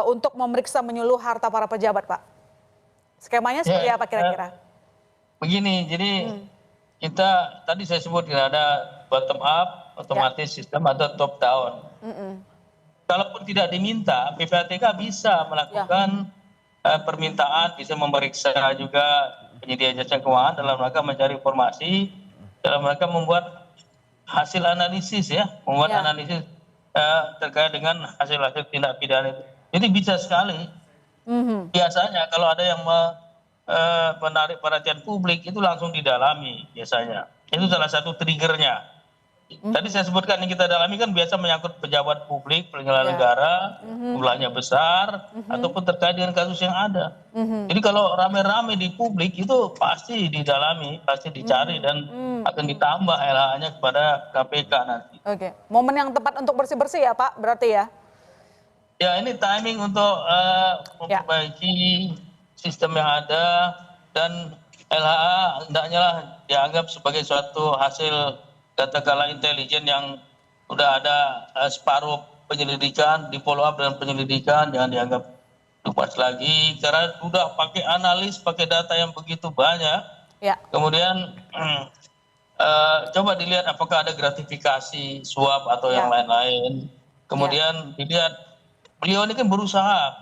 untuk memeriksa menyeluruh harta para pejabat, Pak? Skemanya seperti apa kira-kira? Begini, jadi kita tadi saya sebut ada bottom up, otomatis sistem, ada top down. Kalaupun tidak diminta, PPATK bisa melakukan permintaan, bisa memeriksa juga penyedia jasa keuangan dalam rangka mencari informasi, dalam rangka membuat hasil analisis ya, membuat analisis terkait dengan hasil-hasil tindak pidana itu. Jadi bisa sekali. Biasanya kalau ada yang menarik perhatian publik itu langsung didalami biasanya. Itu salah satu triggernya. Tadi saya sebutkan yang kita dalami kan biasa menyangkut pejabat publik, penyelenggara negara, jumlahnya besar, ataupun terkait dengan kasus yang ada. Jadi kalau rame-rame di publik itu pasti didalami, pasti dicari dan akan ditambah LH-nya kepada KPK nanti. Oke, momen yang tepat untuk bersih-bersih ya Pak, berarti ya? Ya ini timing untuk memperbaiki sistem yang ada dan LHA hendaknya lah dianggap sebagai suatu hasil katakanlah intelijen yang sudah ada separuh penyelidikan, di follow up dengan penyelidikan, jangan dianggap lupas lagi karena sudah pakai analis, pakai data yang begitu banyak. Kemudian coba dilihat apakah ada gratifikasi, suap atau yang lain-lain. Kemudian dilihat beliau ini kan berusaha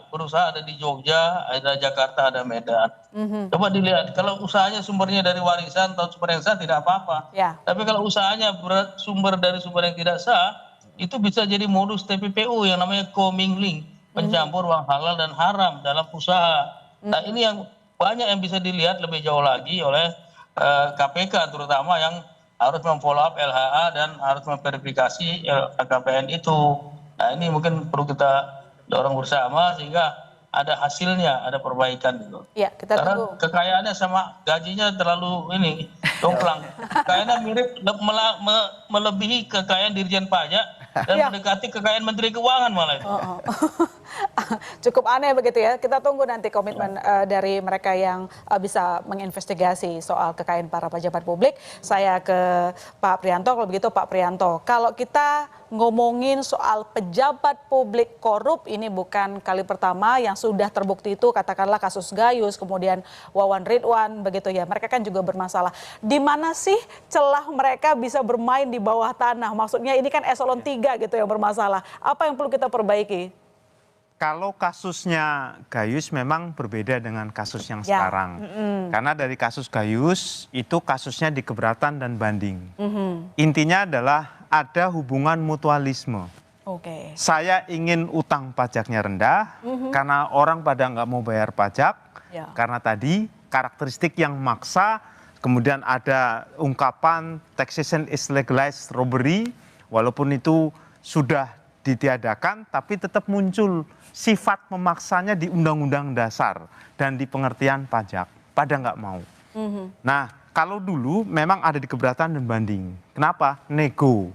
ada di Jogja, ada Jakarta, ada Medan. Coba dilihat, kalau usahanya sumbernya dari warisan atau sumber yang sah tidak apa-apa. Tapi kalau usahanya sumber dari sumber yang tidak sah, itu bisa jadi modus TPPU yang namanya commingling, mencampur uang halal dan haram dalam usaha. Nah ini yang banyak yang bisa dilihat lebih jauh lagi oleh KPK terutama yang harus memfollow up LHA dan harus memverifikasi LHKPN itu. Nah ini mungkin perlu kita dorong bersama sehingga ada hasilnya, ada perbaikan gitu. Iya, kita karena kekayaannya sama gajinya terlalu ini jomplang. Kekayaannya mirip melebihi kekayaan Dirjen Pajak dan mendekati kekayaan Menteri Keuangan malah. Cukup aneh begitu ya. Kita tunggu nanti komitmen dari mereka yang bisa menginvestigasi soal kekayaan para pejabat publik. Saya ke Pak Prianto. Kalau begitu Pak Prianto, kalau kita ngomongin soal pejabat publik korup, ini bukan kali pertama yang sudah terbukti itu, katakanlah kasus Gayus, kemudian Wawan Ridwan begitu ya. Mereka kan juga bermasalah. Di mana sih celah mereka bisa bermain di bawah tanah? Maksudnya ini kan eselon 3 gitu yang bermasalah. Apa yang perlu kita perbaiki? Kalau kasusnya Gayus memang berbeda dengan kasus yang sekarang. Karena dari kasus Gayus itu kasusnya di keberatan dan banding. Intinya adalah ada hubungan mutualisme. Saya ingin utang pajaknya rendah karena orang pada nggak mau bayar pajak. Karena tadi karakteristik yang maksa, kemudian ada ungkapan taxation is legalized robbery, walaupun itu sudah ditiadakan tapi tetap muncul sifat memaksanya di Undang-Undang Dasar dan di pengertian pajak, pada nggak mau. Nah, kalau dulu memang ada di keberatan dan banding. Kenapa? Nego.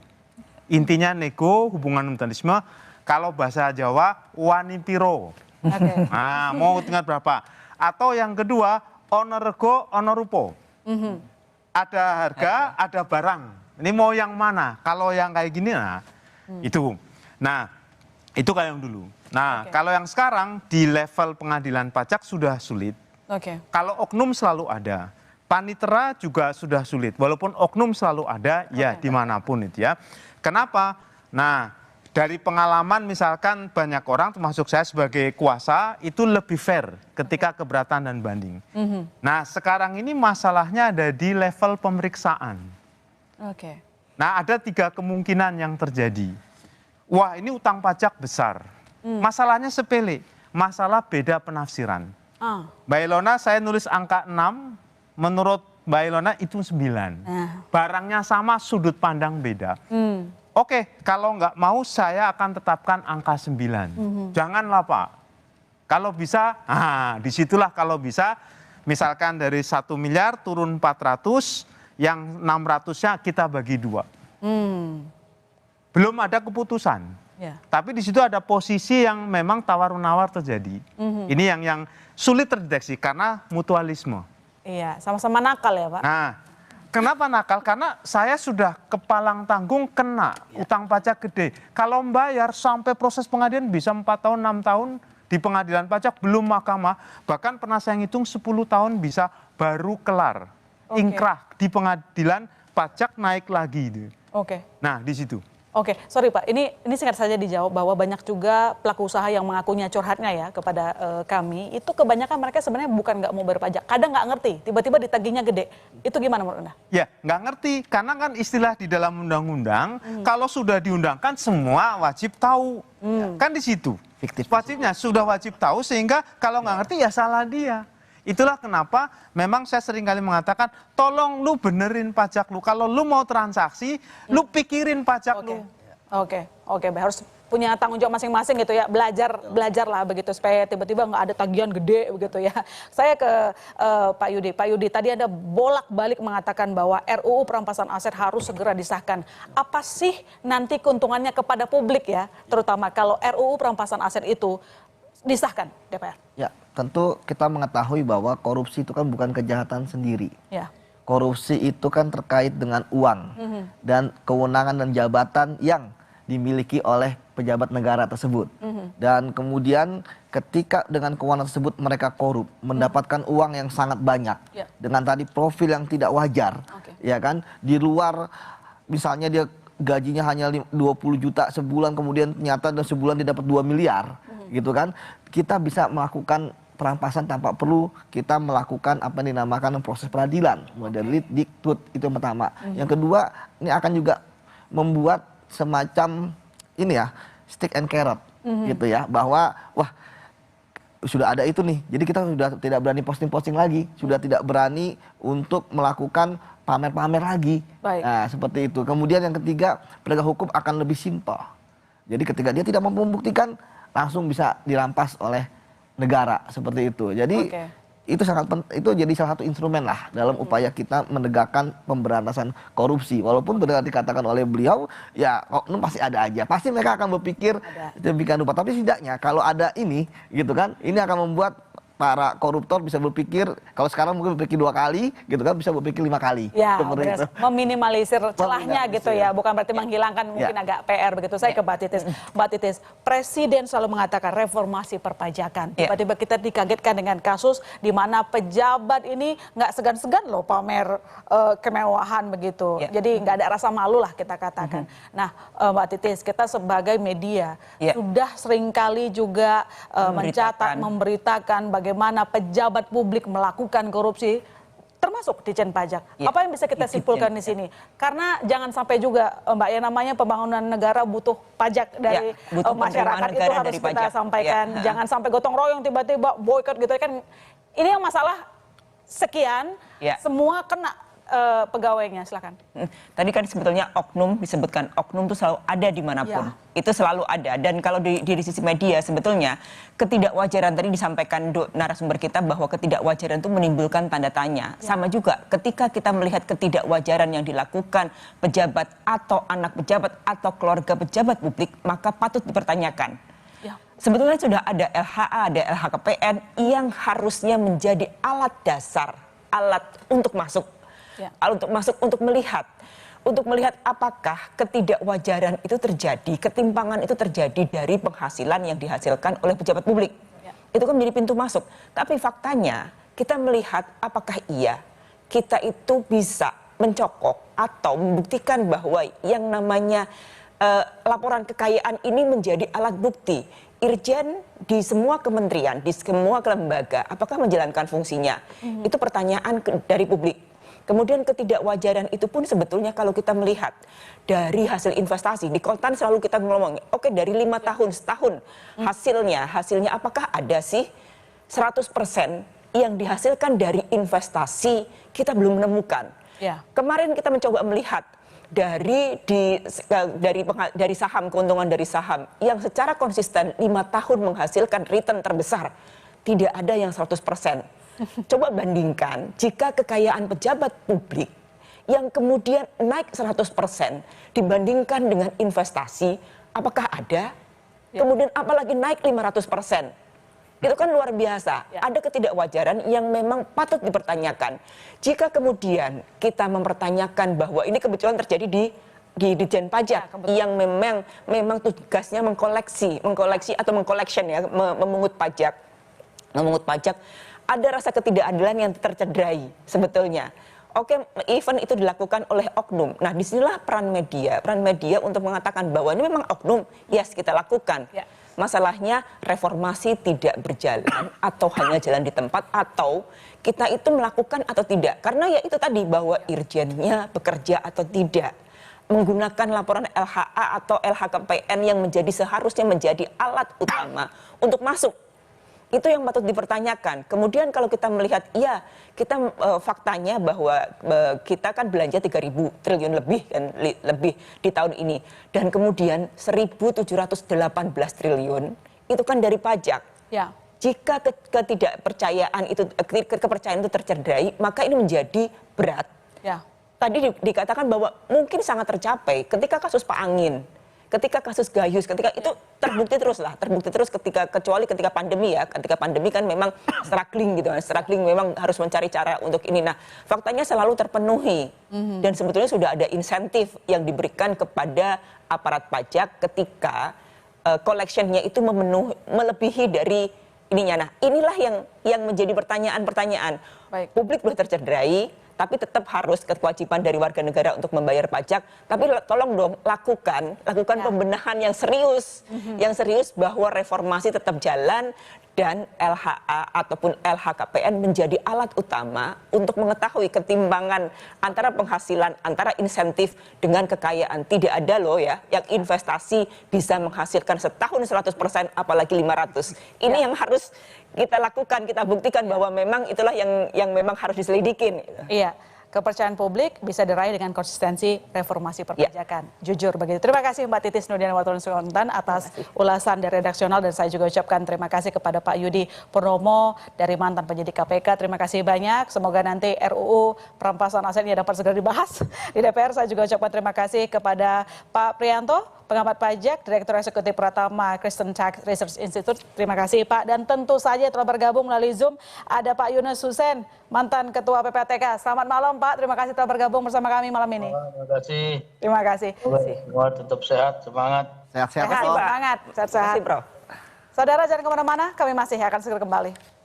Intinya nego, hubungan mutualisme. Kalau bahasa Jawa, wani piro. Nah, mau tingkat berapa? Atau yang kedua, ono rego, ono rupo. Ada harga, ada barang. Ini mau yang mana? Kalau yang kayak gini, nah itu. Nah, itu kayak yang dulu. Nah, kalau yang sekarang di level pengadilan pajak sudah sulit. Kalau oknum selalu ada. Panitera juga sudah sulit. Walaupun oknum selalu ada, ya dimanapun itu ya. Kenapa? Nah, dari pengalaman misalkan banyak orang, termasuk saya sebagai kuasa, itu lebih fair ketika keberatan dan banding. Nah, sekarang ini masalahnya ada di level pemeriksaan. Nah, ada 3 kemungkinan yang terjadi. Wah, ini utang pajak besar. Masalahnya sepele, masalah beda penafsiran. Mbak Ilona, saya nulis angka 6, menurut Mbak Ilona itu 9. Barangnya sama, sudut pandang beda. Oke, kalau nggak mau saya akan tetapkan angka 9. Janganlah Pak. Kalau bisa, disitulah kalau bisa, misalkan dari 1 miliar turun 400, yang 600-nya kita bagi 2. Belum ada keputusan. Tapi di situ ada posisi yang memang tawar-menawar terjadi. Ini yang sulit terdeteksi karena mutualisme. Iya, sama-sama nakal ya Pak. Nah, kenapa nakal? Karena saya sudah kepalang tanggung kena utang pajak gede. Kalau membayar sampai proses pengadilan bisa 4 tahun, 6 tahun di pengadilan pajak belum mahkamah. Bahkan pernah saya ngitung 10 tahun bisa baru kelar. Ingkrah di pengadilan pajak naik lagi. Nah, di situ. Oke, sorry Pak, ini singkat saja dijawab bahwa banyak juga pelaku usaha yang mengakunya curhatnya ya kepada kami, itu kebanyakan mereka sebenarnya bukan nggak mau bayar pajak, kadang nggak ngerti, tiba-tiba ditagihnya gede. Itu gimana menurut Anda? Ya, nggak ngerti, karena kan istilah di dalam undang-undang, kalau sudah diundangkan semua wajib tahu. Kan di situ. Wajibnya sudah wajib tahu, sehingga kalau nggak ngerti ya salah dia. Itulah kenapa memang saya sering kali mengatakan, tolong lu benerin pajak lu. Kalau lu mau transaksi, lu pikirin pajak lu. Oke, harus punya tanggung jawab masing-masing gitu ya. Belajar lah begitu supaya tiba-tiba nggak ada tagihan gede begitu ya. Saya ke Pak Yudi. Pak Yudi, tadi Anda bolak-balik mengatakan bahwa RUU perampasan aset harus segera disahkan. Apa sih nanti keuntungannya kepada publik ya, terutama kalau RUU perampasan aset itu disahkan DPR? Ya, tentu kita mengetahui bahwa korupsi itu kan bukan kejahatan sendiri. Korupsi itu kan terkait dengan uang dan kewenangan dan jabatan yang dimiliki oleh pejabat negara tersebut. Dan kemudian ketika dengan kewenangan tersebut mereka korup, mendapatkan uang yang sangat banyak dengan tadi profil yang tidak wajar, ya kan? Di luar misalnya dia gajinya hanya 20 juta sebulan, kemudian ternyata dalam sebulan dia dapat 2 miliar. Gitu kan, kita bisa melakukan perampasan tanpa perlu kita melakukan apa yang dinamakan proses peradilan, mulai dari diktut, itu yang pertama. Yang kedua, ini akan juga membuat semacam ini ya, stick and carrot, gitu ya, bahwa wah sudah ada itu nih, jadi kita sudah tidak berani posting-posting lagi, sudah tidak berani untuk melakukan pamer-pamer lagi. Nah, seperti itu. Kemudian yang ketiga, penegak hukum akan lebih simpel. Jadi ketika dia tidak mampu membuktikan, langsung bisa dirampas oleh negara, seperti itu. Jadi itu itu jadi salah satu instrumen lah dalam upaya kita menegakkan pemberantasan korupsi. Walaupun benar dikatakan oleh beliau, ya oknum pasti ada aja. Pasti mereka akan berpikir demikian rupa. Tapi setidaknya kalau ada ini, gitu kan, ini akan membuat para koruptor bisa berpikir, kalau sekarang mungkin berpikir 2 kali, gitu kan, bisa berpikir 5 kali. Ya, meminimalisir celahnya gitu ya, bukan berarti menghilangkan mungkin agak PR begitu. Saya ke Mbak Titis. Mbak Titis, Presiden selalu mengatakan reformasi perpajakan. Tiba-tiba kita dikagetkan dengan kasus di mana pejabat ini nggak segan-segan loh pamer kemewahan begitu. Jadi nggak ada rasa malu lah kita katakan. Nah, Mbak Titis, kita sebagai media sudah seringkali juga mencatat, memberitakan bagaimana pejabat publik melakukan korupsi, termasuk Ditjen Pajak. Apa yang bisa kita simpulkan di sini? Karena jangan sampai juga Mbak, ya namanya pembangunan negara butuh pajak dari masyarakat, itu harus kita sampaikan. Jangan sampai gotong royong tiba-tiba boykot gitu kan. Ini yang masalah sekian, semua kena pegawainya. Silakan. Tadi kan sebetulnya oknum disebutkan, oknum itu selalu ada dimanapun. Itu selalu ada. Dan kalau di sisi media sebetulnya ketidakwajaran tadi disampaikan narasumber kita bahwa ketidakwajaran itu menimbulkan tanda tanya. Sama juga ketika kita melihat ketidakwajaran yang dilakukan pejabat atau anak pejabat atau keluarga pejabat publik, maka patut dipertanyakan. Sebetulnya sudah ada LHA, ada LHKPN yang harusnya menjadi alat dasar, alat untuk masuk. Untuk melihat apakah ketidakwajaran itu terjadi, ketimpangan itu terjadi dari penghasilan yang dihasilkan oleh pejabat publik. Itu kan menjadi pintu masuk. Tapi faktanya kita melihat apakah kita itu bisa mencokok atau membuktikan bahwa yang namanya laporan kekayaan ini menjadi alat bukti. Irjen di semua kementerian, di semua lembaga, apakah menjalankan fungsinya? Itu pertanyaan dari publik. Kemudian ketidakwajaran itu pun sebetulnya kalau kita melihat dari hasil investasi, di Koltan selalu kita ngomong, oke dari 5 tahun, setahun hasilnya apakah ada sih 100% yang dihasilkan dari investasi kita belum menemukan. Ya. Kemarin kita mencoba melihat dari saham, keuntungan dari saham yang secara konsisten 5 tahun menghasilkan return terbesar, tidak ada yang 100%. Coba bandingkan jika kekayaan pejabat publik yang kemudian naik 100% dibandingkan dengan investasi, apakah ada? Kemudian apalagi naik 500%. Itu kan luar biasa. Ada ketidakwajaran yang memang patut dipertanyakan. Jika kemudian kita mempertanyakan bahwa ini kebetulan terjadi di Ditjen Pajak yang memang tugasnya mengkoleksi atau mengcollection ya, memungut pajak, ada rasa ketidakadilan yang tercederai sebetulnya. Oke, event itu dilakukan oleh oknum. Nah, disinilah peran media untuk mengatakan bahwa ini memang oknum, yes kita lakukan. Ya. Masalahnya reformasi tidak berjalan atau hanya jalan di tempat atau kita itu melakukan atau tidak. Karena ya itu tadi bahwa irjennya bekerja atau tidak. Menggunakan laporan LHA atau LHKPN yang seharusnya menjadi alat utama untuk masuk. Itu yang patut dipertanyakan. Kemudian kalau kita melihat, ya kita faktanya bahwa kita kan belanja 3.000 triliun lebih di tahun ini. Dan kemudian 1.718 triliun itu kan dari pajak. Ya. Jika kepercayaan itu tercederai, maka ini menjadi berat. Ya. Tadi dikatakan bahwa mungkin sangat tercapai ketika kasus Pak Angin. Ketika kasus Gayus, ketika itu terbukti terus kecuali ketika pandemi ya, ketika pandemi kan memang struggling memang harus mencari cara untuk ini. Nah, faktanya selalu terpenuhi dan sebetulnya sudah ada insentif yang diberikan kepada aparat pajak ketika collectionnya itu melebihi dari ininya. Nah, inilah yang menjadi pertanyaan-pertanyaan. Baik. Publik boleh tercederai, tapi tetap harus kewajiban dari warga negara untuk membayar pajak. Tapi tolong dong lakukan pembenahan yang serius bahwa reformasi tetap jalan dan LHA ataupun LHKPN menjadi alat utama untuk mengetahui ketimbangan antara penghasilan, antara insentif dengan kekayaan. Tidak ada loh ya yang investasi bisa menghasilkan setahun 100% apalagi 500. Ini yang harus kita lakukan, kita buktikan bahwa memang itulah yang memang harus diselidikin. Iya, kepercayaan publik bisa diraih dengan konsistensi reformasi perpajakan. Jujur begitu. Terima kasih Mbak Titis Nurdiana Wartawan Kontan atas ulasan dari redaksional, dan saya juga ucapkan terima kasih kepada Pak Yudi Purnomo dari mantan penyidik KPK. Terima kasih banyak. Semoga nanti RUU perampasan asetnya dapat segera dibahas di DPR. Saya juga ucapkan terima kasih kepada Pak Prianto, pengamat pajak, Direktur Eksekutif Pratama Kristen Tax Research Institute. Terima kasih Pak. Dan tentu saja telah bergabung melalui Zoom ada Pak Yunus Hussein, mantan Ketua PPATK. Selamat malam Pak, terima kasih telah bergabung bersama kami malam ini. Terima kasih. Terima kasih. Semua tetap sehat, semangat. Sehat-sehat, Sehat, Prof. semangat, sehat-sehat. Terima kasih, Prof. Saudara jangan kemana-mana, kami masih akan segera kembali.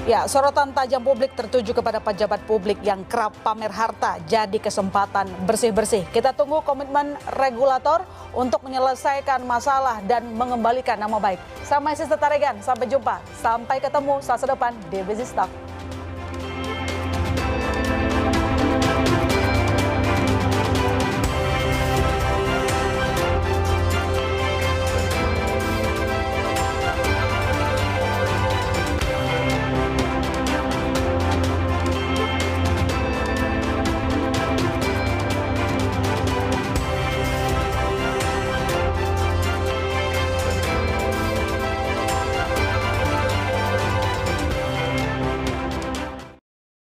Ya, sorotan tajam publik tertuju kepada pejabat publik yang kerap pamer harta jadi kesempatan bersih-bersih. Kita tunggu komitmen regulator untuk menyelesaikan masalah dan mengembalikan nama baik. Saya Maisis Tataregan, sampai jumpa. Sampai ketemu Selasa depan di Business Talk.